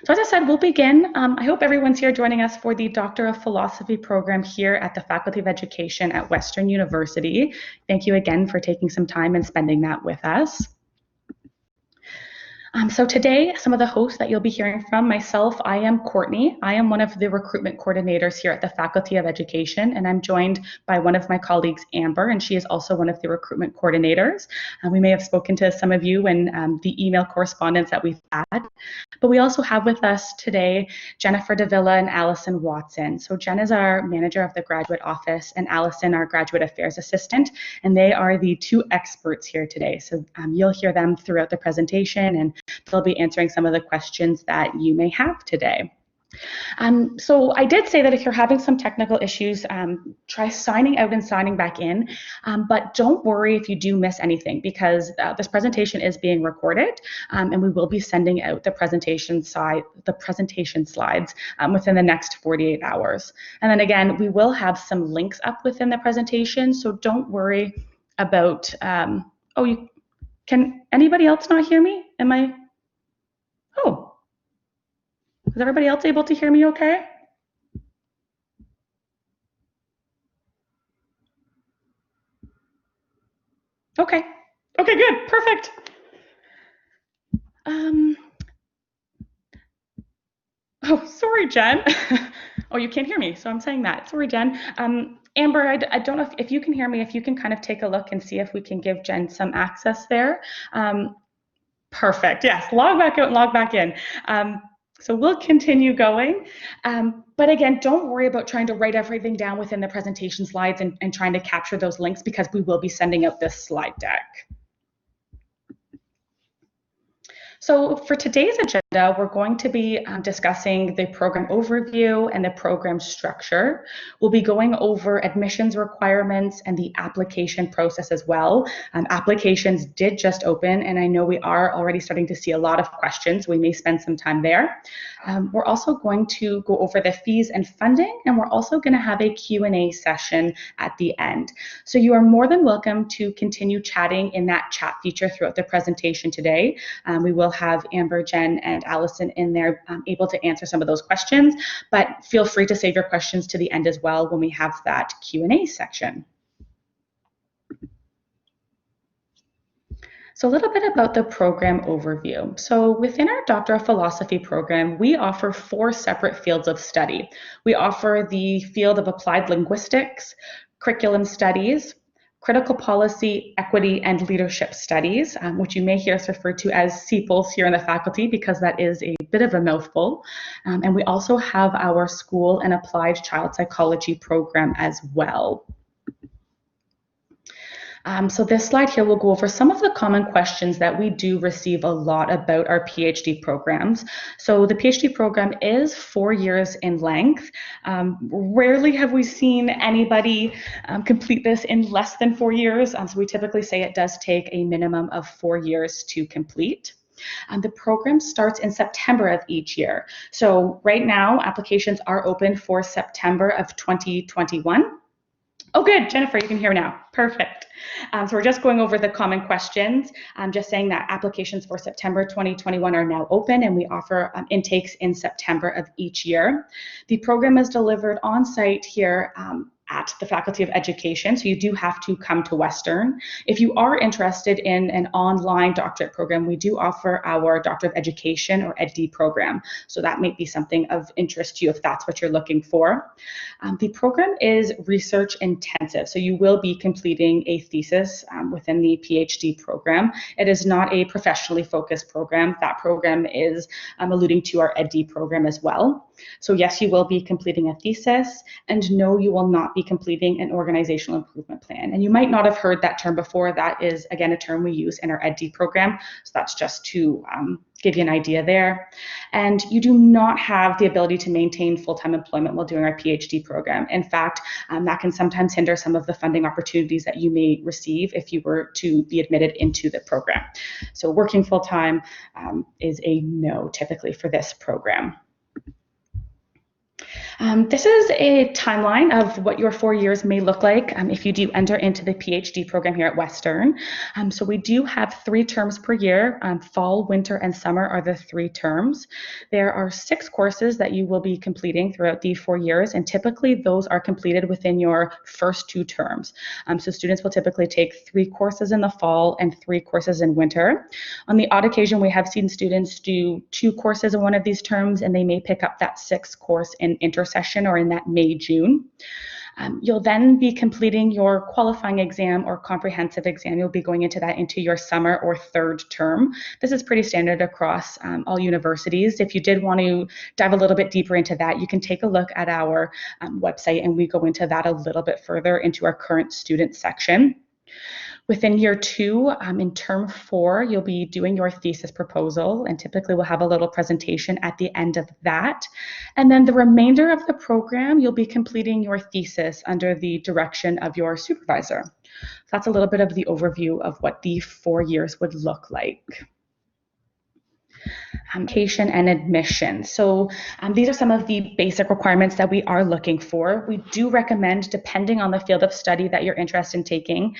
So as I said, we'll begin. I hope everyone's here joining us for the Doctor of Philosophy program here at the Faculty of Education at Western University. Thank you again for taking some time and spending that with us. So today, some of the hosts that you'll be hearing from, myself, I am Courtney. I am one of the recruitment coordinators here at the Faculty of Education, and I'm joined by one of my colleagues, Amber, and she is also one of the recruitment coordinators. We may have spoken to some of you in the email correspondence that we've had, but we also have with us today Jennifer Davila and Allison Watson. So Jen is our manager of the graduate office and Allison our graduate affairs assistant, and they are the two experts here today. So you'll hear them throughout the presentation, and they'll be answering some of the questions that you may have today. So I did say that if you're having some technical issues, try signing out and signing back in, but don't worry if you do miss anything, because this presentation is being recorded, and we will be sending out the presentation slides within the next 48 hours. And then again, we will have some links up within the presentation, so don't worry about, can anybody else not hear me? Is everybody else able to hear me okay? Okay, good, perfect. Sorry, Jen. Oh, you can't hear me, so I'm saying that. Sorry, Jen. Amber, I don't know if you can hear me, if you can kind of take a look and see if we can give Jen some access there. Perfect, yes, log back out and log back in. So we'll continue going. But again, don't worry about trying to write everything down within the presentation slides and trying to capture those links, because we will be sending out this slide deck. So for today's agenda, we're going to be discussing the program overview and the program structure. We'll be going over admissions requirements and the application process as well. Applications did just open, and I know we are already starting to see a lot of questions. We may spend some time there. We're also going to go over the fees and funding, and we're also going to have a Q&A session at the end. So you are more than welcome to continue chatting in that chat feature throughout the presentation today. We will have Amber, Jen, and Allison in there able to answer some of those questions, but feel free to save your questions to the end as well when we have that Q&A section. So a little bit about the program overview. So within our Doctor of Philosophy program, we offer 4 separate fields of study. We offer the field of applied linguistics, curriculum studies, critical policy, equity, and leadership studies, which you may hear us refer to as CPLS here in the faculty, because that is a bit of a mouthful. And we also have our school and applied child psychology program as well. So this slide here will go over some of the common questions that we do receive a lot about our PhD programs. So the PhD program is 4 years in length. Rarely have we seen anybody complete this in less than 4 years. So we typically say it does take a minimum of 4 years to complete. The program starts in September of each year. So right now, applications are open for September of 2021. Oh, good, Jennifer, you can hear now. Perfect. So we're just going over the common questions. I'm just saying that applications for September 2021 are now open, and we offer intakes in September of each year. The program is delivered on site here at the Faculty of Education, so you do have to come to Western. If you are interested in an online doctorate program, we do offer our Doctor of Education or EdD program, so that might be something of interest to you if that's what you're looking for. The program is research intensive, so you will be completing a thesis within the PhD program. It is not a professionally focused program. That program is alluding to our EdD program as well. So yes, you will be completing a thesis, and no, you will not be completing an organizational improvement plan. And you might not have heard that term before. That is, again, a term we use in our EdD program. So that's just to give you an idea there. And you do not have the ability to maintain full-time employment while doing our PhD program. In fact, that can sometimes hinder some of the funding opportunities that you may receive if you were to be admitted into the program. So working full-time is a no typically for this program. This is a timeline of what your 4 years may look like if you do enter into the PhD program here at Western. So we do have 3 terms per year. Fall, winter, and summer are the 3 terms. There are 6 courses that you will be completing throughout the 4 years, and typically those are completed within your first 2 terms. So students will typically take 3 courses in the fall and 3 courses in winter. On the odd occasion, we have seen students do 2 courses in one of these terms, and they may pick up that 6th course in intersession or in that May-June. You'll then be completing your qualifying exam or comprehensive exam. You'll be going into your summer or 3rd term. This is pretty standard across all universities. If you did want to dive a little bit deeper into that, you can take a look at our website, and we go into that a little bit further into our current student section. Within year 2, in term 4, you'll be doing your thesis proposal, and typically we'll have a little presentation at the end of that. And then the remainder of the program, you'll be completing your thesis under the direction of your supervisor. So that's a little bit of the overview of what the 4 years would look like. Application and admission. So these are some of the basic requirements that we are looking for. We do recommend, depending on the field of study that you're interested in taking,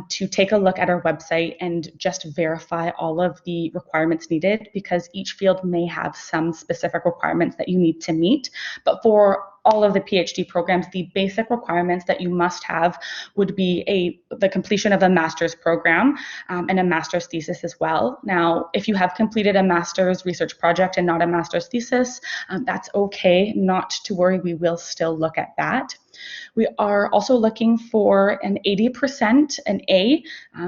to take a look at our website and just verify all of the requirements needed, because each field may have some specific requirements that you need to meet. But for all of the PhD programs, the basic requirements that you must have would be the completion of a master's program and a master's thesis as well. Now, if you have completed a master's research project and not a master's thesis, that's okay, not to worry, we will still look at that. We are also looking for an 80%, an A,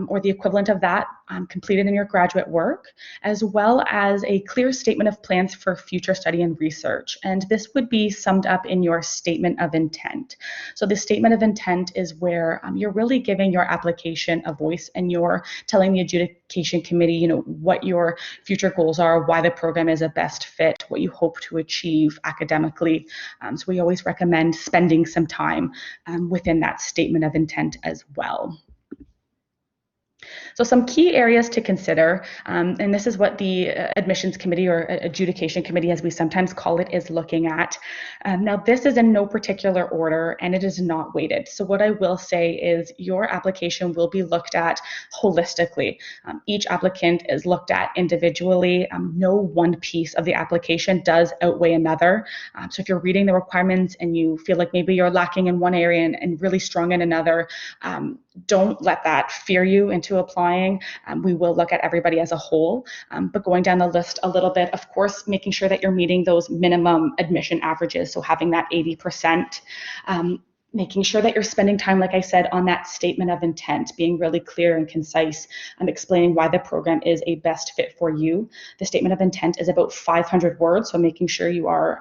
or the equivalent of that, completed in your graduate work, as well as a clear statement of plans for future study and research. And this would be summed up in your statement of intent. So the statement of intent is where you're really giving your application a voice, and you're telling the adjudication committee, what your future goals are, why the program is a best fit, what you hope to achieve academically. So we always recommend spending some time within that statement of intent as well. So some key areas to consider, and this is what the admissions committee or adjudication committee, as we sometimes call it, is looking at. Now, this is in no particular order, and it is not weighted. So what I will say is your application will be looked at holistically. Each applicant is looked at individually. No one piece of the application does outweigh another. So if you're reading the requirements and you feel like maybe you're lacking in one area and really strong in another, don't let that fear you into applying. We will look at everybody as a whole, but going down the list a little bit, of course, making sure that you're meeting those minimum admission averages, so having that 80%. Making sure that you're spending time, like I said, on that statement of intent, being really clear and concise and explaining why the program is a best fit for you. The statement of intent is about 500 words, so making sure you're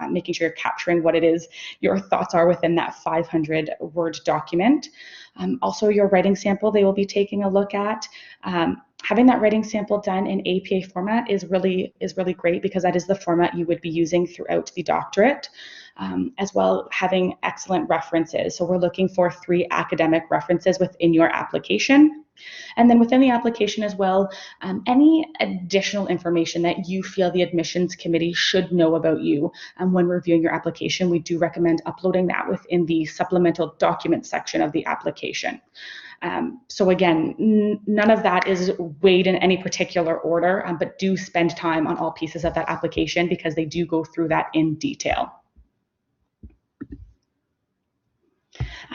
capturing what it is your thoughts are within that 500-word document. Also, your writing sample they will be taking a look at. Having that writing sample done in APA format is really great, because that is the format you would be using throughout the doctorate. As well, having excellent references. So we're looking for 3 academic references within your application. And then within the application as well, any additional information that you feel the admissions committee should know about you when reviewing your application, we do recommend uploading that within the supplemental document section of the application. So again, none of that is weighed in any particular order, but do spend time on all pieces of that application, because they do go through that in detail.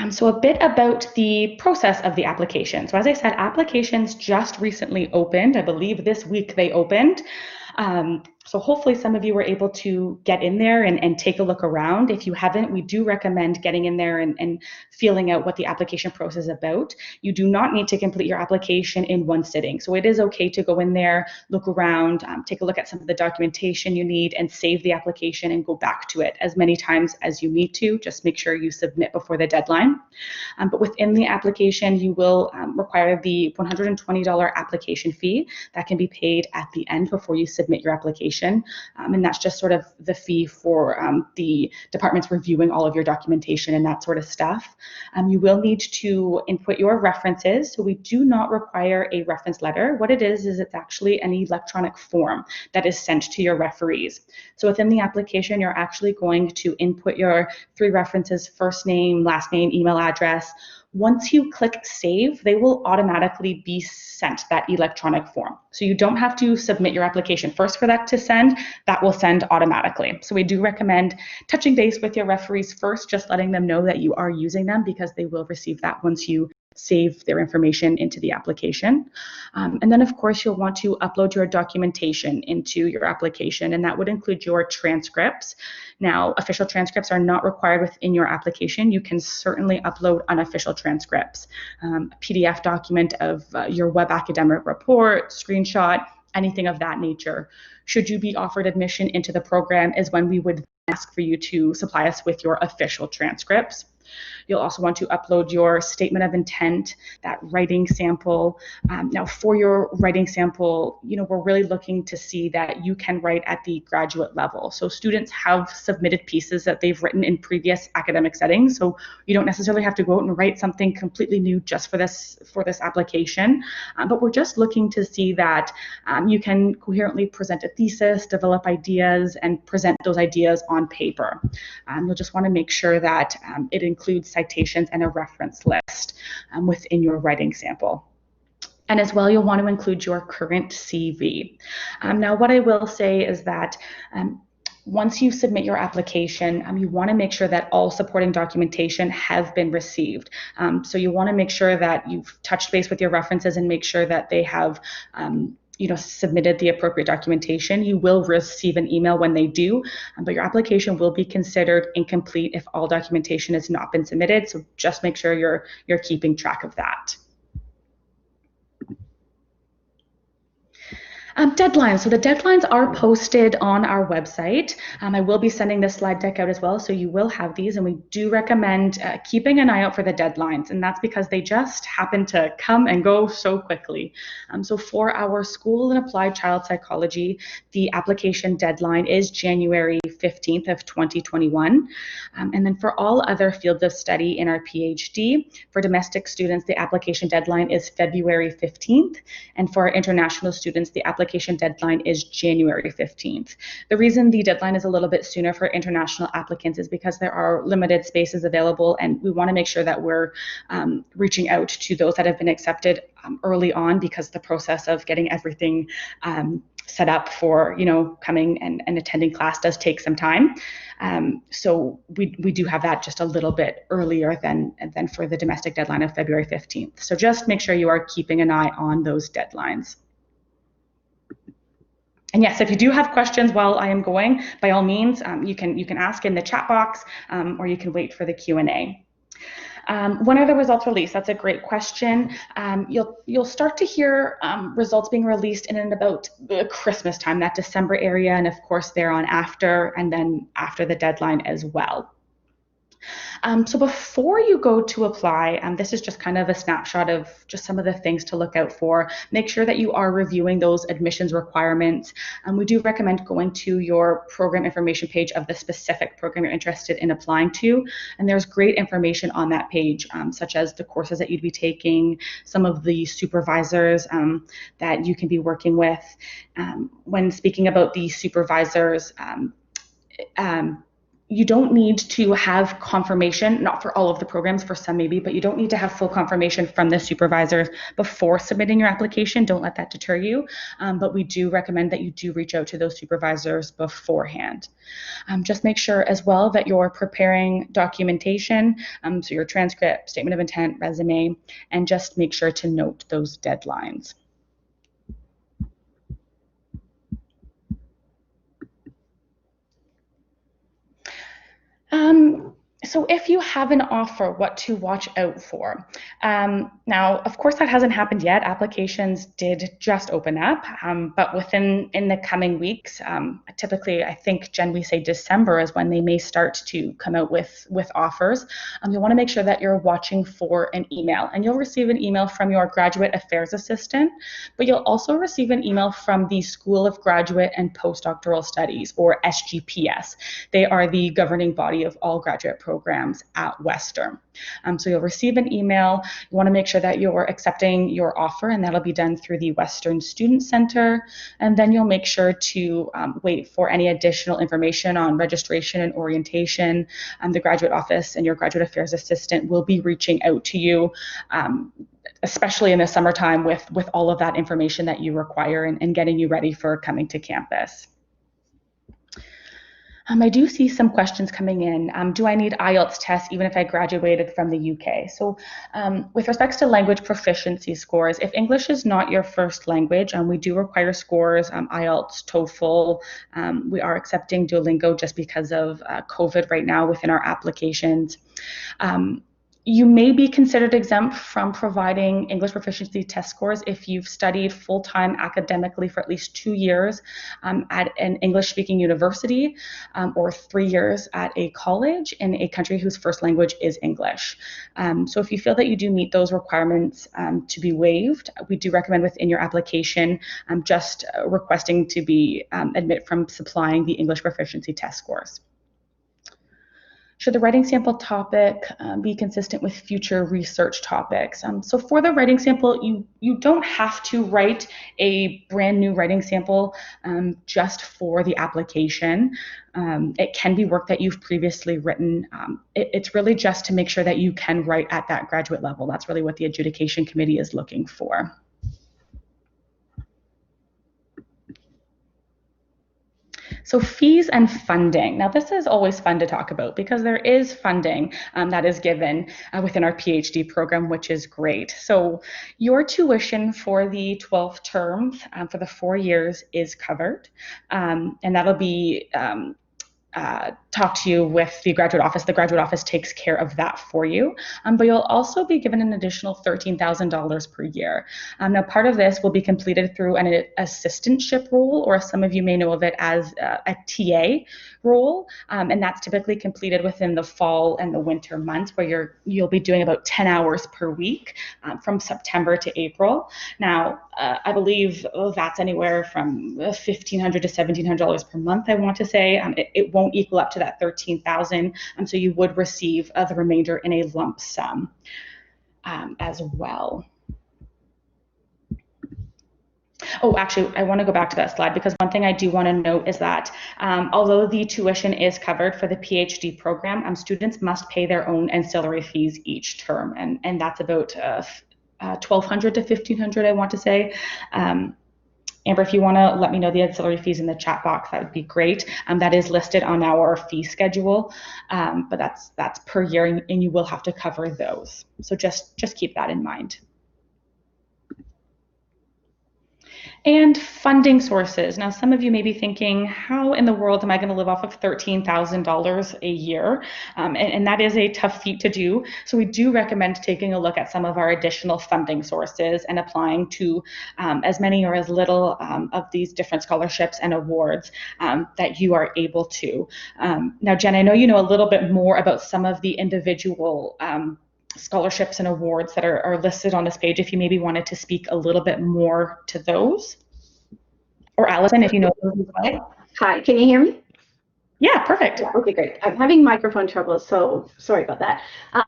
So a bit about the process of the application. So as I said, applications just recently opened. I believe this week they opened. So hopefully some of you were able to get in there and take a look around. If you haven't, we do recommend getting in there and feeling out what the application process is about. You do not need to complete your application in one sitting. So it is okay to go in there, look around, take a look at some of the documentation you need, and save the application and go back to it as many times as you need to. Just make sure you submit before the deadline. But within the application, you will require the $120 application fee that can be paid at the end before you submit your application. application. And that's just sort of the fee for the departments reviewing all of your documentation and that sort of stuff. You will need to input your references. So we do not require a reference letter. What it is it's actually an electronic form that is sent to your referees. So within the application, you're actually going to input your 3 references: first name, last name, email address. Once you click save, they will automatically be sent that electronic form. So you don't have to submit your application first for that to send. That will send automatically. So we do recommend touching base with your referees first, just letting them know that you are using them, because they will receive that once you save their information into the application. And then, of course, you'll want to upload your documentation into your application, and that would include your transcripts. Now, official transcripts are not required within your application. You can certainly upload unofficial transcripts, a PDF document of your web academic report, screenshot, anything of that nature. Should you be offered admission into the program is when we would ask for you to supply us with your official transcripts. You'll also want to upload your statement of intent, that writing sample. Now, for your writing sample, we're really looking to see that you can write at the graduate level. So students have submitted pieces that they've written in previous academic settings. So you don't necessarily have to go out and write something completely new just for this application. But we're just looking to see that you can coherently present a thesis, develop ideas, and present those ideas on paper. You'll just want to make sure that it includes citations and a reference list within your writing sample. And as well, you'll want to include your current CV. Now, what I will say is that once you submit your application, you want to make sure that all supporting documentation have been received. So you want to make sure that you've touched base with your references and make sure that they have submitted the appropriate documentation. You will receive an email when they do, but your application will be considered incomplete if all documentation has not been submitted. So just make sure you're keeping track of that. Deadlines. So the deadlines are posted on our website. I will be sending this slide deck out as well, so you will have these, and we do recommend keeping an eye out for the deadlines, and that's because they just happen to come and go so quickly. So for our School and Applied Child Psychology, the application deadline is January 15th of 2021. And then for all other fields of study in our PhD, for domestic students, the application deadline is February 15th, and for our international students, the application deadline is January 15th. The reason the deadline is a little bit sooner for international applicants is because there are limited spaces available, and we want to make sure that we're reaching out to those that have been accepted early on, because the process of getting everything set up for coming and attending class does take some time. So we do have that just a little bit earlier than for the domestic deadline of February 15th. So just make sure you are keeping an eye on those deadlines. And yes, if you do have questions while I am going, by all means, you can ask in the chat box, or you can wait for the Q&A. When are the results released? That's a great question. You'll start to hear results being released in and about the Christmas time, that December area, and of course thereon after, and then after the deadline as well. So before you go to apply, this is just kind of a snapshot of just some of the things to look out for. Make sure that you are reviewing those admissions requirements. We do recommend going to your program information page of the specific program you're interested in applying to. And there's great information on that page, such as the courses that you'd be taking, some of the supervisors that you can be working with. When speaking about the supervisors, you don't need to have confirmation, not for all of the programs, for some maybe, but you don't need to have full confirmation from the supervisors before submitting your application. Don't let that deter you. But we do recommend that you do reach out to those supervisors beforehand. Just make sure as well that you're preparing documentation, so your transcript, statement of intent, resume, and just make sure to note those deadlines. So if you have an offer, what to watch out for. Now, of course, that hasn't happened yet. Applications did just open up, but in the coming weeks, typically, I think, Jen, we say December is when they may start to come out with offers. You'll want to make sure that you're watching for an email, and you'll receive an email from your graduate affairs assistant, but you'll also receive an email from the School of Graduate and Postdoctoral Studies, or SGPS. They are the governing body of all graduate programs at Western. So you'll receive an email. You want to make sure that you're accepting your offer, and that'll be done through the Western Student Center. And then you'll make sure to wait for any additional information on registration and orientation. The graduate office and your graduate affairs assistant will be reaching out to you, especially in the summertime, with all of that information that you require and getting you ready for coming to campus. I do see some questions coming in. Do I need IELTS tests even if I graduated from the UK? So with respects to language proficiency scores, if English is not your first language, we do require scores, IELTS, TOEFL. We are accepting Duolingo just because of COVID right now within our applications. You may be considered exempt from providing English proficiency test scores if you've studied full-time academically for at least 2 years at an English-speaking university or 3 years at a college in a country whose first language is English. So if you feel that you do meet those requirements to be waived, we do recommend within your application just requesting to be admitted from supplying the English proficiency test scores. Should the writing sample topic be consistent with future research topics? So for the writing sample, you don't have to write a brand new writing sample just for the application. It can be work that you've previously written. It's really just to make sure that you can write at that graduate level. That's really what the adjudication committee is looking for. So fees and funding. Now, this is always fun to talk about because there is funding that is given within our PhD program, which is great. So your tuition for the 12 terms for the 4 years is covered, and that'll be talk to you with the graduate office. The graduate office takes care of that for you, but you'll also be given an additional $13,000 per year. Now, part of this will be completed through an assistantship role, or some of you may know of it as a TA role, and that's typically completed within the fall and the winter months, where you'll be doing about 10 hours per week from September to April. Now, I believe that's anywhere from $1,500 to $1,700 per month, I want to say. It won't equal up to that $13,000, so you would receive the remainder in a lump sum as well. Oh, actually, I want to go back to that slide because one thing I do want to note is that although the tuition is covered for the PhD program, students must pay their own ancillary fees each term, and that's about $1,200 to $1,500, I want to say. Amber, if you want to let me know the ancillary fees in the chat box, that would be great. That is listed on our fee schedule, but that's per year, and you will have to cover those. So just keep that in mind. And funding sources. Now, some of you may be thinking, how in the world am I going to live off of $13,000 a year? And that is a tough feat to do. So we do recommend taking a look at some of our additional funding sources and applying to as many or as little of these different scholarships and awards that you are able to. Now, Jen, I know you know a little bit more about some of the individual scholarships and awards that are listed on this page, if you maybe wanted to speak a little bit more to those. Or Allison, if you know those as well. Hi, can you hear me? Yeah, perfect. Okay, great. I'm having microphone trouble, so sorry about that.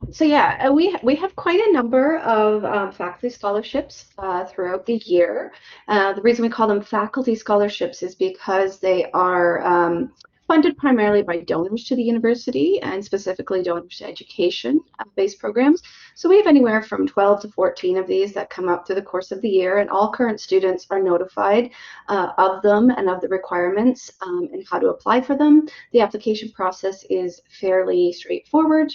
So yeah, we have quite a number of faculty scholarships throughout the year. The reason we call them faculty scholarships is because they are funded primarily by donors to the university, and specifically donors to education-based programs. So we have anywhere from 12 to 14 of these that come up through the course of the year, and all current students are notified of them and of the requirements and how to apply for them. The application process is fairly straightforward.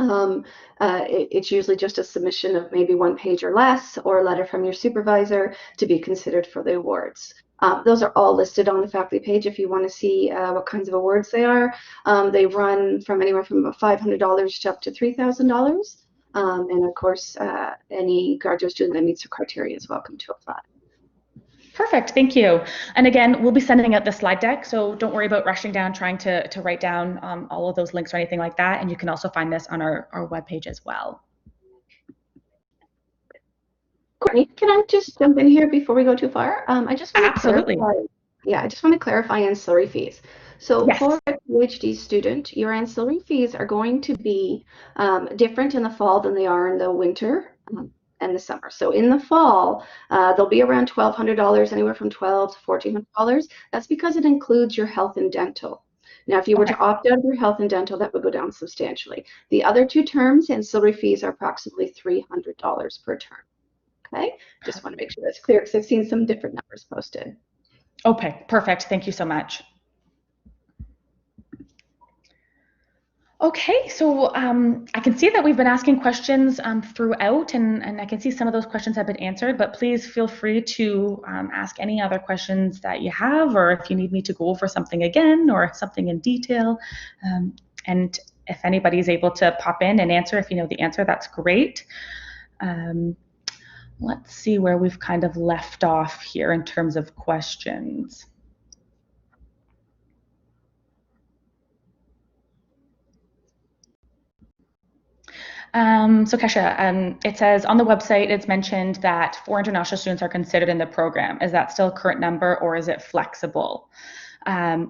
It's usually just a submission of maybe 1 page or less, or a letter from your supervisor to be considered for the awards. Those are all listed on the faculty page if you want to see what kinds of awards they are. They run from anywhere from about $500 to up to $3,000. And of course, any graduate student that meets the criteria is welcome to apply. Perfect, thank you. And again, we'll be sending out the slide deck, so don't worry about rushing down trying to write down all of those links or anything like that. And you can also find this on our webpage as well. Courtney, can I just jump in here before we go too far? I just want to Absolutely. clarify. Yeah, I just want to clarify ancillary fees. So Yes. for a PhD student, your ancillary fees are going to be different in the fall than they are in the winter and the summer. So in the fall, they'll be around $1,200, anywhere from $1,200 to $1,400. That's because it includes your health and dental. Now, if you were Okay. to opt out of your health and dental, that would go down substantially. The other two terms, ancillary fees, are approximately $300 per term. Okay, just want to make sure that's clear because I've seen some different numbers posted. Okay, perfect. Thank you so much. Okay, so I can see that we've been asking questions throughout, and I can see some of those questions have been answered, but please feel free to ask any other questions that you have, or if you need me to go over something again or something in detail. And if anybody's able to pop in and answer, if you know the answer, that's great. Let's see where we've kind of left off here in terms of questions. So Kesha, it says on the website, it's mentioned that 4 international students are considered in the program. Is that still a current number or is it flexible?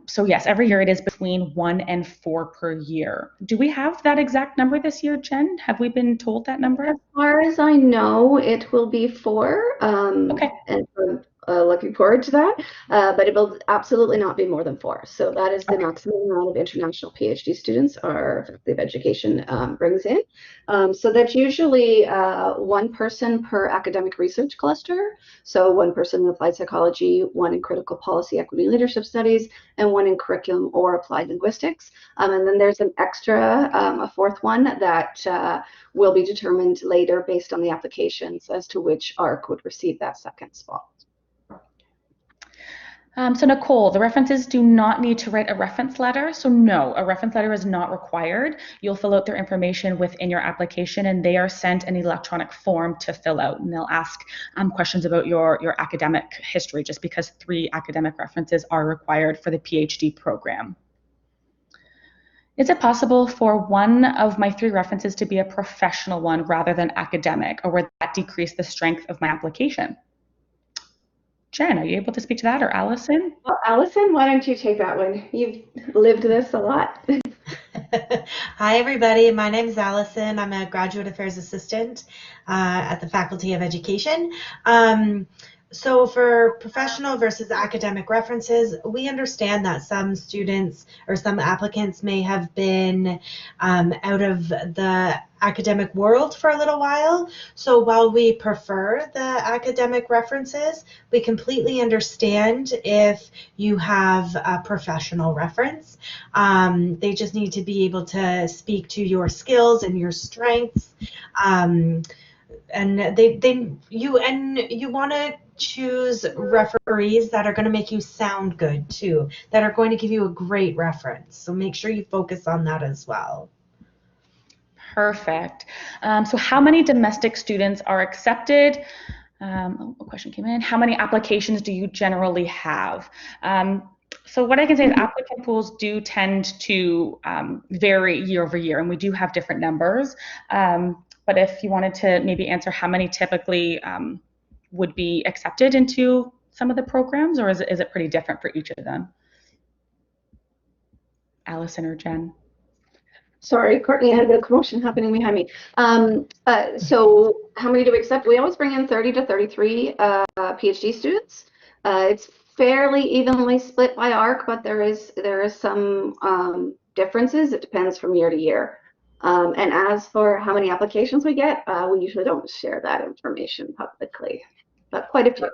So yes, every year it is between 1 and 4 per year. Do we have that exact number this year, Jen? Have we been told that number? As far as I know, it will be 4, Okay. and I'm looking forward to that. But it will absolutely not be more than 4. So that is the Okay. maximum amount of international PhD students our Faculty of Education brings in. So that's usually one person per academic research cluster. So one person in applied psychology, one in critical policy, equity, and leadership studies, and one in curriculum or applied linguistics. And then there's an extra, a fourth one that will be determined later based on the applications as to which ARC would receive that second spot. So Nicole, the references do not need to write a reference letter. So no, a reference letter is not required. You'll fill out their information within your application and they are sent an electronic form to fill out. And they'll ask questions about your academic history just because 3 academic references are required for the PhD program. Is it possible for one of my 3 references to be a professional one rather than academic, or would that decrease the strength of my application? Jen, are you able to speak to that, or Allison? Well, Allison, why don't you take that one? You've lived this a lot. Hi, everybody. My name is Allison. I'm a graduate affairs assistant at the Faculty of Education. So for professional versus academic references, we understand that some students or some applicants may have been out of the academic world for a little while. So while we prefer the academic references, we completely understand if you have a professional reference. They just need to be able to speak to your skills and your strengths. And you want to choose referees that are going to make you sound good too, that are going to give you a great reference. So make sure you focus on that as well. Perfect. So how many domestic students are accepted? A question came in. How many applications do you generally have? So what I can say is applicant pools do tend to vary year over year, and we do have different numbers. But if you wanted to maybe answer how many typically would be accepted into some of the programs, or is it pretty different for each of them? Allison or Jen? Sorry, Courtney, I had a bit of commotion happening behind me. So how many do we accept? We always bring in 30 to 33 PhD students. It's fairly evenly split by ARC, but there is some differences. It depends from year to year. And as for how many applications we get, we usually don't share that information publicly, but quite a few.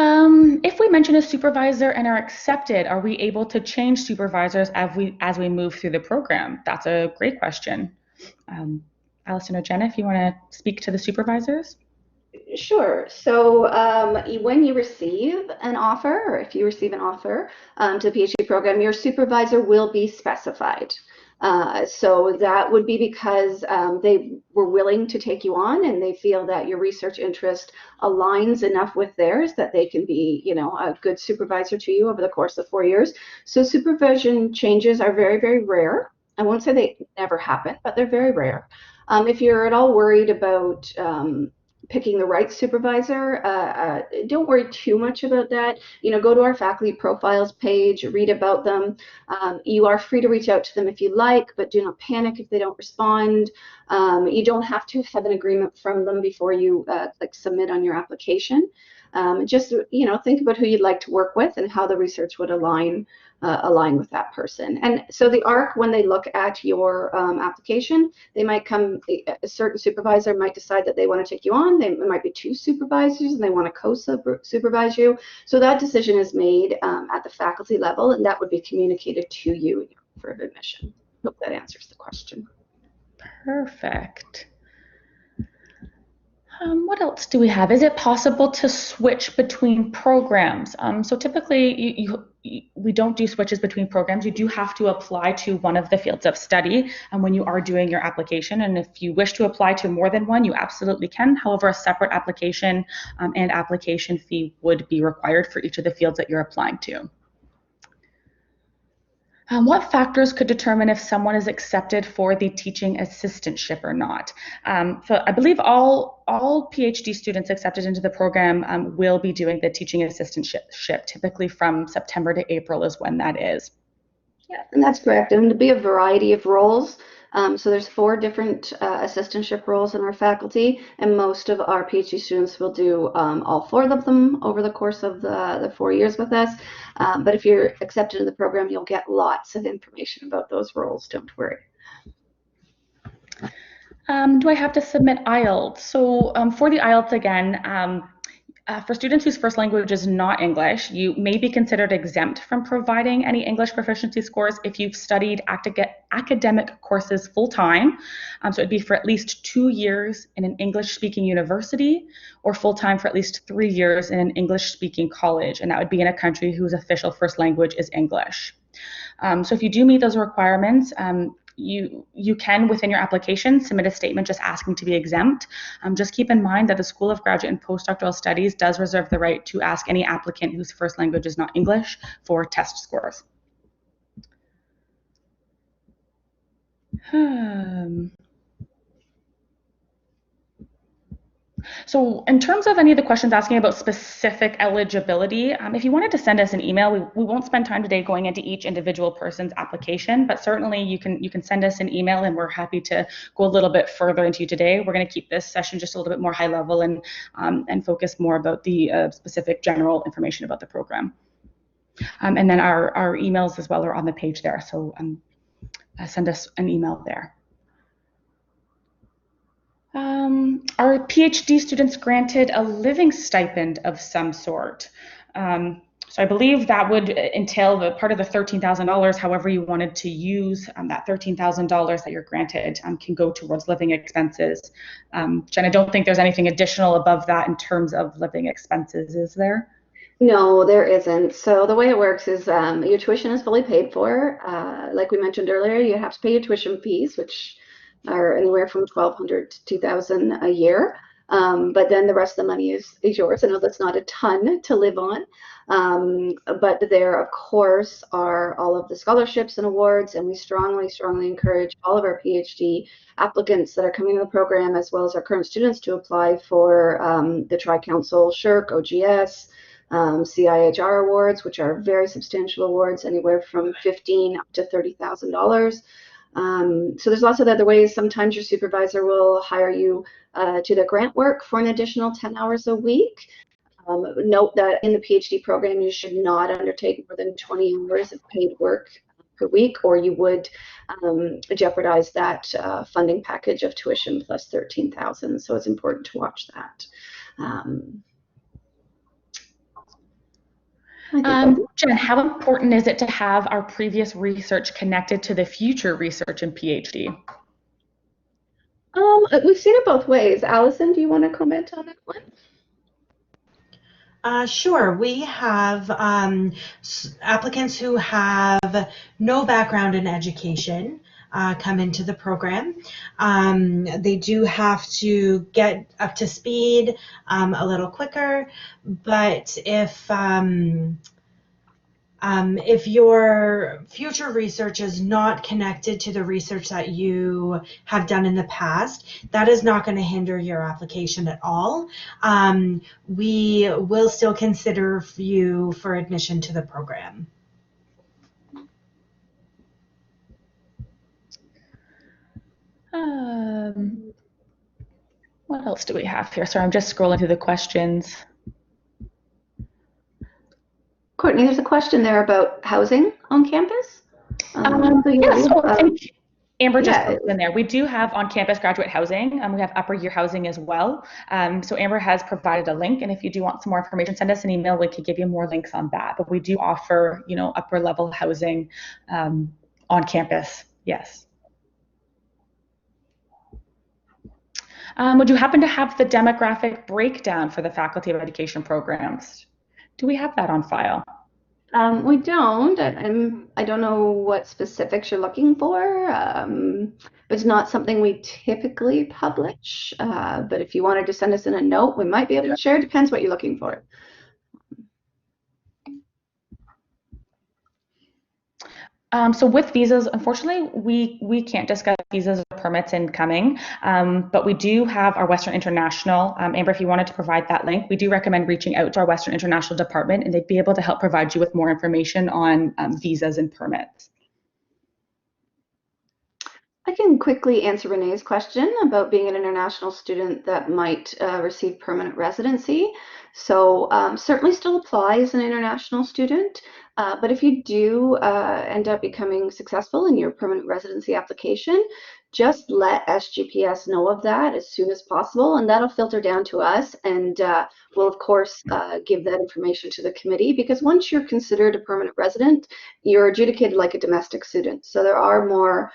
If we mention a supervisor and are accepted, are we able to change supervisors as we move through the program? That's a great question. Allison or Jenna, if you want to speak to the supervisors. Sure. So when you receive an offer, or if you receive an offer to the PhD program, your supervisor will be specified. So that would be because they were willing to take you on and they feel that your research interest aligns enough with theirs that they can be, a good supervisor to you over the course of 4 years. So supervision changes are very, very rare. I won't say they never happen, but they're very rare. If you're at all worried about picking the right supervisor, don't worry too much about that. Go to our faculty profiles page, read about them. You are free to reach out to them if you like, but do not panic if they don't respond. You don't have to have an agreement from them before you click submit on your application. Just think about who you'd like to work with and how the research would align with that person. And so the ARC, when they look at your application, they might come, a certain supervisor might decide that they want to take you on. There might be two supervisors and they want to co-supervise you. So that decision is made at the faculty level, and that would be communicated to you for admission. Hope that answers the question. Perfect. What else do we have? Is it possible to switch between programs? So typically we don't do switches between programs. You do have to apply to one of the fields of study when you are doing your application. And if you wish to apply to more than one, you absolutely can. However, a separate application and application fee would be required for each of the fields that you're applying to. What factors could determine if someone is accepted for the teaching assistantship or not? So I believe all PhD students accepted into the program will be doing the teaching assistantship, typically from September to April is when that is. Yeah, and that's correct. And it'll be a variety of roles. So there's 4 different assistantship roles in our faculty, and most of our PhD students will do all 4 of them over the course of the 4 years with us. But if you're accepted in the program, you'll get lots of information about those roles. Don't worry. Do I have to submit IELTS? So for the IELTS again, for students whose first language is not English, you may be considered exempt from providing any English proficiency scores if you've studied academic courses full-time. So it'd be for at least 2 years in an English-speaking university or full-time for at least 3 years in an English-speaking college, and that would be in a country whose official first language is English. So if you do meet those requirements, you can, within your application, submit a statement just asking to be exempt. Just keep in mind that the School of Graduate and Postdoctoral Studies does reserve the right to ask any applicant whose first language is not English for test scores. So in terms of any of the questions asking about specific eligibility, if you wanted to send us an email, we won't spend time today going into each individual person's application, but certainly you can send us an email and we're happy to go a little bit further into today. We're going to keep this session just a little bit more high level and focus more about the specific general information about the program. And then our emails as well are on the page there, so send us an email there. Are PhD students granted a living stipend of some sort? So I believe that would entail the part of the $13,000, however you wanted to use that $13,000 that you're granted can go towards living expenses. Jen, I don't think there's anything additional above that in terms of living expenses, is there? No, there isn't. So the way it works is your tuition is fully paid for. Like we mentioned earlier, you have to pay your tuition fees, which are anywhere from $1,200 to $2,000 a year. But then the rest of the money is yours. I know that's not a ton to live on. But there, of course, are all of the scholarships and awards, and we strongly, strongly encourage all of our PhD applicants that are coming to the program, as well as our current students, to apply for the Tri-Council SSHRC, OGS, CIHR awards, which are very substantial awards, anywhere from $15,000 up to $30,000. So there's lots of other ways. Sometimes your supervisor will hire you to the grant work for an additional 10 hours a week. Note that in the PhD program, you should not undertake more than 20 hours of paid work per week, or you would jeopardize that funding package of tuition plus $13,000. So it's important to watch that. Jen, how important is it to have our previous research connected to the future research in PhD? We've seen it both ways. Allison, do you want to comment on that one? Sure. We have applicants who have no background in education come into the program. They do have to get up to speed a little quicker, but if your future research is not connected to the research that you have done in the past, that is not going to hinder your application at all. We will still consider you for admission to the program. What else do we have here? Sorry, I'm just scrolling through the questions. Courtney, there's a question there about housing on campus. I think Amber just Yeah. put in there. We do have on-campus graduate housing, and we have upper year housing as well. So Amber has provided a link, and if you do want some more information, send us an email. We could give you more links on that. But we do offer, upper level housing on campus. Yes. Would you happen to have the demographic breakdown for the Faculty of Education programs? Do we have that on file? We don't. I don't know what specifics you're looking for. It's not something we typically publish. But if you wanted to send us in a note, we might be able to share. It depends what you're looking for. So with visas, unfortunately, we can't discuss visas or permits incoming, but we do have our Western International. Amber, if you wanted to provide that link, we do recommend reaching out to our Western International department, and they'd be able to help provide you with more information on visas and permits. I can quickly answer Renee's question about being an international student that might receive permanent residency. So certainly still apply as an international student, but if you do end up becoming successful in your permanent residency application, just let SGPS know of that as soon as possible, and that'll filter down to us, and we'll of course give that information to the committee, because once you're considered a permanent resident, you're adjudicated like a domestic student. So there are more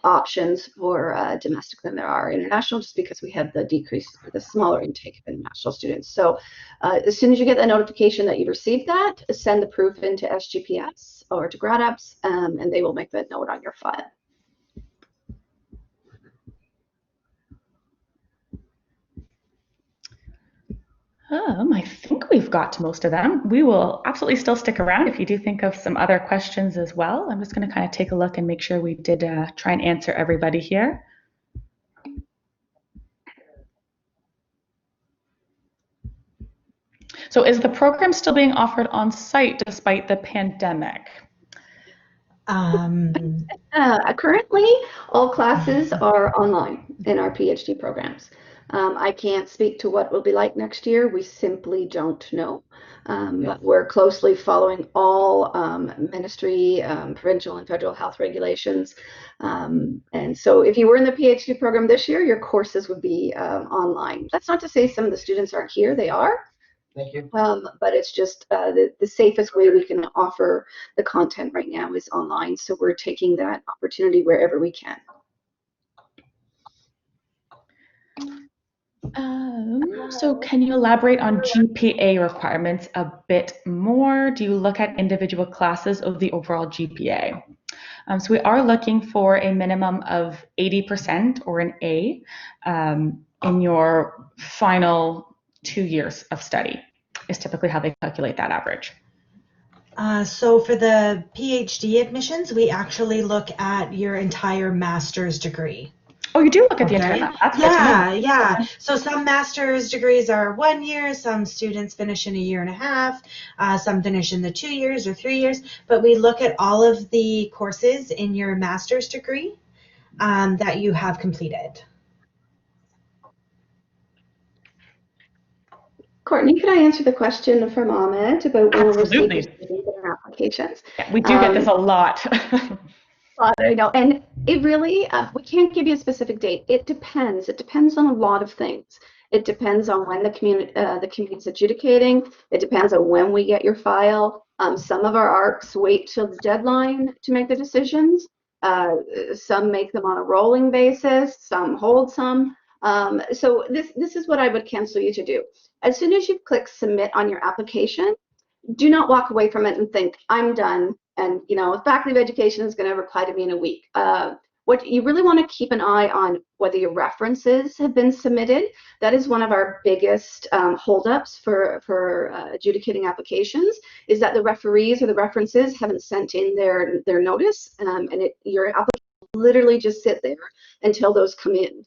options for domestic than there are international, just because we have the smaller intake of international students. So as soon as you get that notification that you've received that, send the proof into SGPS or to GradUps, and they will make that note on your file. I think we've got to most of them. We will absolutely still stick around if you do think of some other questions as well. I'm just going to kind of take a look and make sure we did try and answer everybody here. So is the program still being offered on site despite the pandemic? Currently, all classes are online in our PhD programs. I can't speak to what it will be like next year. We simply don't know. But we're closely following all ministry, provincial and federal health regulations. And so if you were in the PhD program this year, your courses would be online. That's not to say some of the students aren't here. They are. Thank you. But it's just the safest way we can offer the content right now is online. So we're taking that opportunity wherever we can. So can you elaborate on GPA requirements a bit more? Do you look at individual classes of the overall GPA? So we are looking for a minimum of 80% or an A in your final 2 years of study is typically how they calculate that average. So for the PhD admissions, we actually look at your entire master's degree. Oh, you do look at the entire. That's yeah. So some master's degrees are 1 year, some students finish in 1.5 years, some finish in the 2 years or 3 years, but we look at all of the courses in your master's degree that you have completed. Courtney, could I answer the question from Ahmed about when we're receiving our applications? Yeah, we do get this a lot. I know, and it really, we can't give you a specific date. It depends. It depends on a lot of things. It depends on when the community is adjudicating. It depends on when we get your file. Some of our ARCs wait till the deadline to make the decisions. Some make them on a rolling basis, some hold some. So this is what I would counsel you to do. As soon as you click submit on your application, do not walk away from it and think, I'm done. And, Faculty of Education is going to reply to me in a week. What you really want to keep an eye on whether your references have been submitted. That is one of our biggest holdups for adjudicating applications, is that the referees or the references haven't sent in their notice, and your application will literally just sit there until those come in.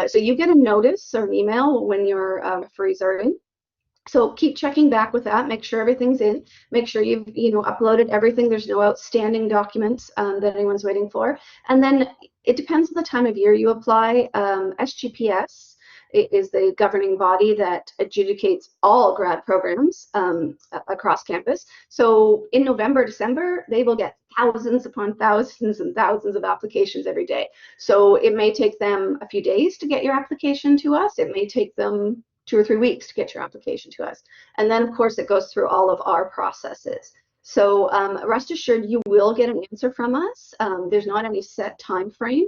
So you get a notice or an email when your referees are in. So keep checking back with that. Make sure everything's in. Make sure you've uploaded everything. There's no outstanding documents that anyone's waiting for. And then it depends on the time of year you apply. SGPS is the governing body that adjudicates all grad programs across campus. So in November, December, they will get thousands upon thousands and thousands of applications every day. So it may take them a few days to get your application to us. It may take them 2 or 3 weeks to get your application to us. And then, of course, it goes through all of our processes. So rest assured, you will get an answer from us. There's not any set time frame.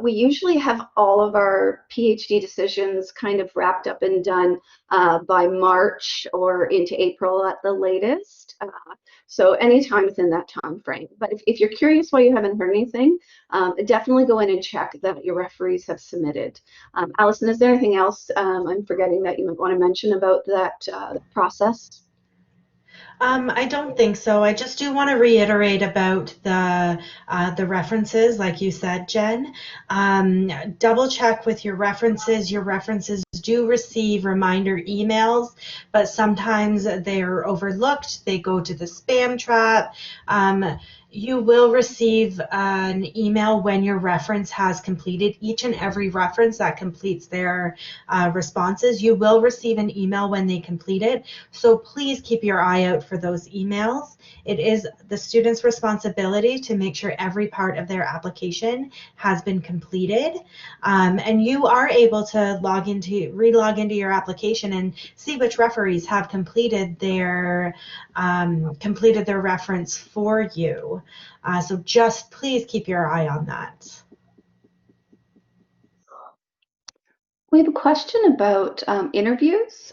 We usually have all of our PhD decisions kind of wrapped up and done by March or into April at the latest. So anytime within that time frame. But if you're curious why you haven't heard anything, definitely go in and check that your referees have submitted. Allison, is there anything else I'm forgetting that you might want to mention about that process? I don't think so. I just do want to reiterate about the references, like you said, Jen. Double check with your references. Your references do receive reminder emails, but sometimes they're overlooked. They go to the spam trap. You will receive an email when your reference has completed. Each and every reference that completes their responses, you will receive an email when they complete it. So please keep your eye out for those emails. It is the student's responsibility to make sure every part of their application has been completed. And you are able to relog into your application and see which referees have completed their reference for you. So just please keep your eye on that. We have a question about interviews.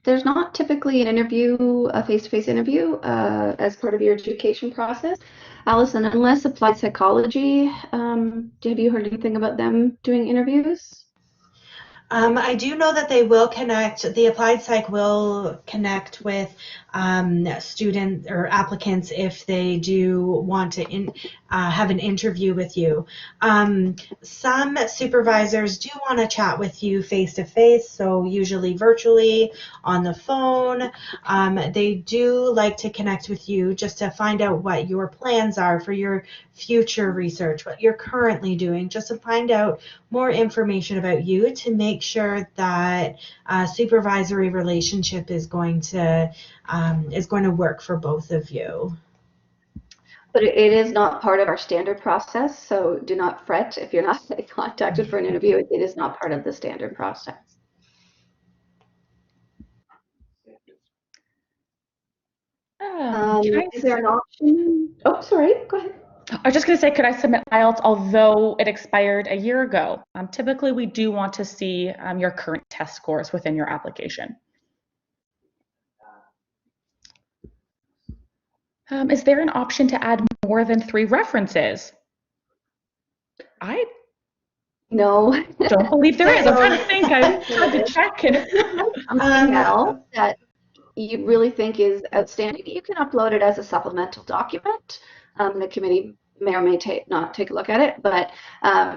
There's not typically an interview, a face-to-face interview, as part of your adjudication process. Allison, unless applied psychology, have you heard anything about them doing interviews? I do know that they will connect, the applied psych will connect with student or applicants if they do want to have an interview with you. Some supervisors do want to chat with you face to face, so usually virtually, on the phone. They do like to connect with you just to find out what your plans are for your future research, what you're currently doing, just to find out more information about you, to make sure that a supervisory relationship is going to work for both of you. But it is not part of our standard process, so do not fret if you're not contacted for an interview. It is not part of the standard process. Is there an option? Oh, sorry, go ahead. I was just going to say, could I submit IELTS although it expired a year ago? Typically, we do want to see your current test scores within your application. Is there an option to add more than 3 references? I No. don't believe there is. I'm trying to think. I tried to check. Something else that you really think is outstanding, you can upload it as a supplemental document. The committee may or may not take a look at it, but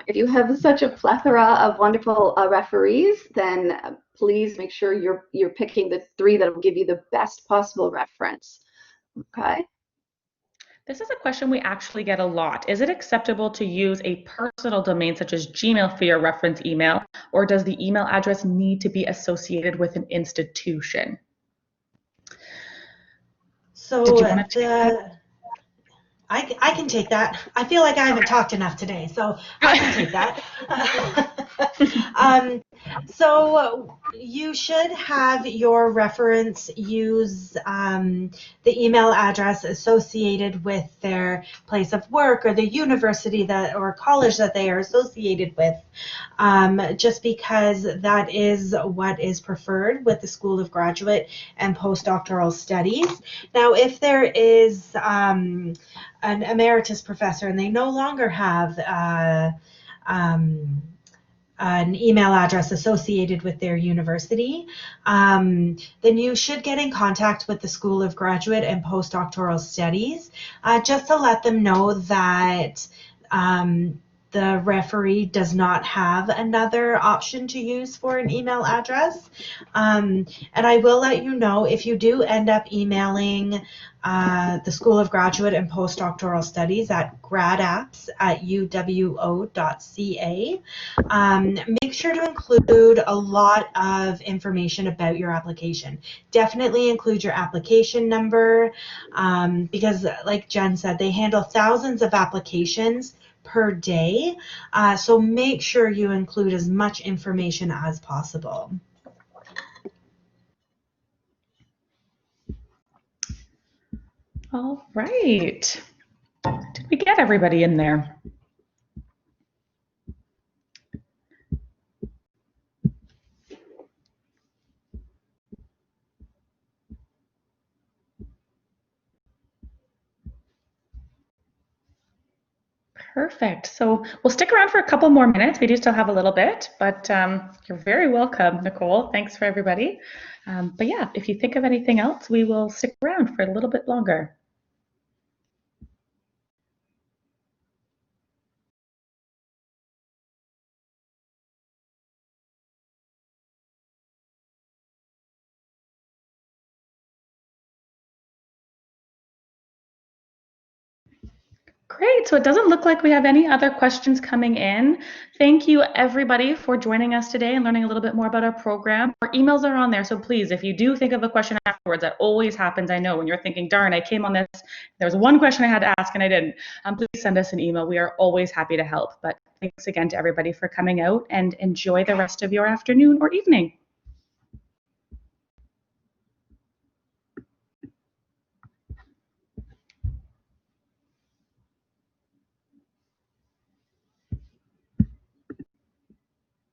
if you have such a plethora of wonderful referees, then please make sure you're picking the 3 that will give you the best possible reference. Okay. This is a question we actually get a lot. Is it acceptable to use a personal domain such as Gmail for your reference email, or does the email address need to be associated with an institution? So I can take that. I feel like I haven't talked enough today, so I can take that. So you should have your reference use the email address associated with their place of work or the university that or college that they are associated with, just because that is what is preferred with the School of Graduate and Postdoctoral Studies. Now, if there is an emeritus professor and they no longer have an email address associated with their university, then you should get in contact with the School of Graduate and Postdoctoral Studies just to let them know that the referee does not have another option to use for an email address. And I will let you know if you do end up emailing the School of Graduate and Postdoctoral Studies at gradapps@uwo.ca. Make sure to include a lot of information about your application. Definitely include your application number because, like Jen said, they handle thousands of applications per day. So make sure you include as much information as possible. All right. Did we get everybody in there? Perfect. So we'll stick around for a couple more minutes. We do still have a little bit, but you're very welcome, Nicole. Thanks for everybody. But yeah, if you think of anything else, we will stick around for a little bit longer. Great. So it doesn't look like we have any other questions coming in. Thank you, everybody, for joining us today and learning a little bit more about our program. Our emails are on there. So please, if you do think of a question afterwards, that always happens. I know when you're thinking, darn, I came on this, there was one question I had to ask and I didn't. Please send us an email. We are always happy to help. But thanks again to everybody for coming out and enjoy the rest of your afternoon or evening.